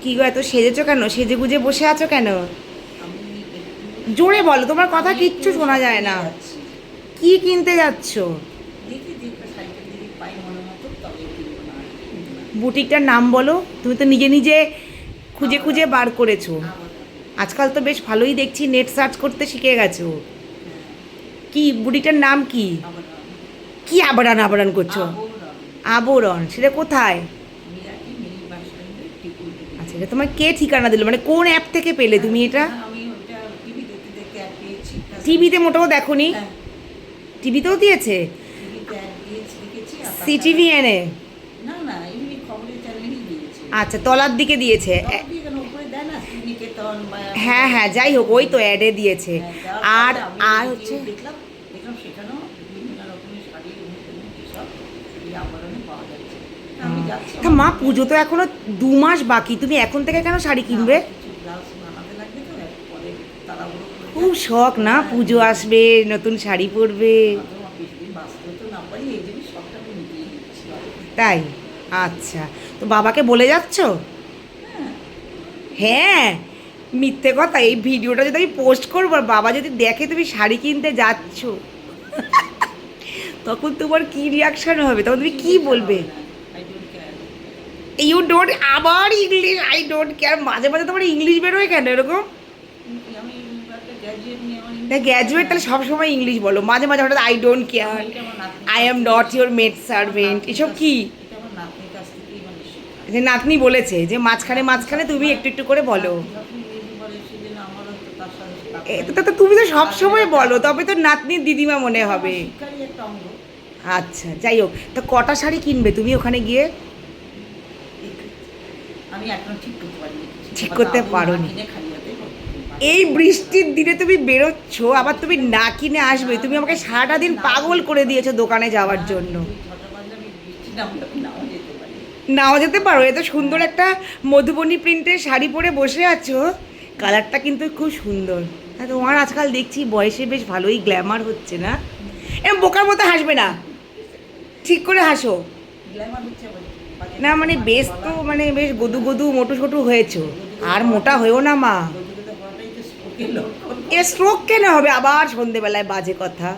কি গো, এত সেজেছো কেন? সেজে গুজে বসে আছো কেন? জোরে বলো, তোমার কথা কিচ্ছু শোনা যায় না। কি কিনতে যাচ্ছো? বুটিকটার নাম বলো। তুমি তো নিজে নিজে খুঁজে খুঁজে বার করেছো। আজকাল তো বেশ ভালোই দেখছি, নেট সার্চ করতে শিখে গেছো। কি বুটিকটার নাম কি? কি আবরান আবরান করছো? আবরণ, সেটা কোথায়? আচ্ছা, এটা তোমার কে ঠিকানা দিল? মানে কোন অ্যাপ থেকে পেলে তুমি এটা? টিভিতে মোটেও দেখোনি? টিভিতেও দিয়েছে? সিটিভিএনে? আচ্ছা, তলার দিকে দিয়েছে। হ্যাঁ হ্যাঁ, যাই হোক, ওই তো অ্যাডে দিয়েছে। আর আর হচ্ছে, তা মা, পুজো তো এখনো 2 মাস বাকি, তুমি এখন থেকে কেন শাড়ি কিনবে? খুব শখ না, পুজো আসবে, নতুন শাড়ি পরবে। তাই? আচ্ছা, তো বাবাকে বলে যাচ্ছ? হ্যাঁ। মিথ্যে কথা, এই ভিডিওটা যদি আমি পোস্ট করবো আর বাবা যদি দেখে তুমি শাড়ি কিনতে যাচ্ছ, তখন তোমার কি রিয়াকশন হবে? তখন তুমি কি বলবে? ইউ ডোন্ট, আবার ইংলিশ, আই ডোন্ট কেয়ার, মাঝে মাঝে তোমার ইংলিশ বেরোয় কেন এরকম? গ্র্যাজুয়েট, তাহলে সবসময় ইংলিশ বলো, মাঝে মাঝে হঠাৎ I don't care, I am not your maid servant, এসব কি? যে নাতনি বলেছে যে মাঝখানে মাঝখানে তুমি একটু একটু করে বলো। এটা তো তুমি তো সবসময় বলো, তবে তো নাতনির দিদিমা মনে হবে। আচ্ছা, যাই হোক, তা কটা শাড়ি কিনবে তুমি ওখানে গিয়ে? ঠিক করতে পারোনি? এই বৃষ্টির দিনে তুমি বেরোচ্ছ, আবার তুমি না কিনে আসবে? তুমি আমাকে সারাটা দিন পাগল করে দিয়েছো দোকানে যাওয়ার জন্য। নাও যেতে পারো? এত সুন্দর একটা মধুবনী প্রিন্টের শাড়ি পরে বসে আছো, কালারটা কিন্তু খুব সুন্দর। হ্যাঁ, তোমার আজকাল দেখছি বয়সে বেশ ভালোই গ্ল্যামার হচ্ছে না? এরকম বোকার মতো হাসবে না, ঠিক করে হাসো। না মানে বেশ তো, মানে বেশ গদু গদু মোটু ছোটু হয়েছো, আর মোটা হয়েও না মা। এ স্ট্রোক কেন হবে আবার সন্ধেবেলায়? বাজে কথা।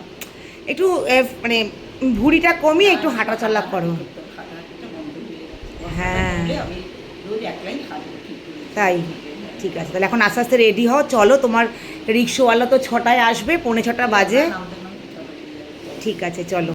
একটু মানে ভুঁড়িটা কমিয়ে একটু হাঁটাচলা করো। হ্যাঁ, তাই? ঠিক আছে, তাহলে এখন আস্তে আস্তে রেডি হও, চলো। তোমার রিক্সাওয়ালা তো 6টায় আসবে, 6:45 বাজে। ঠিক আছে, চলো।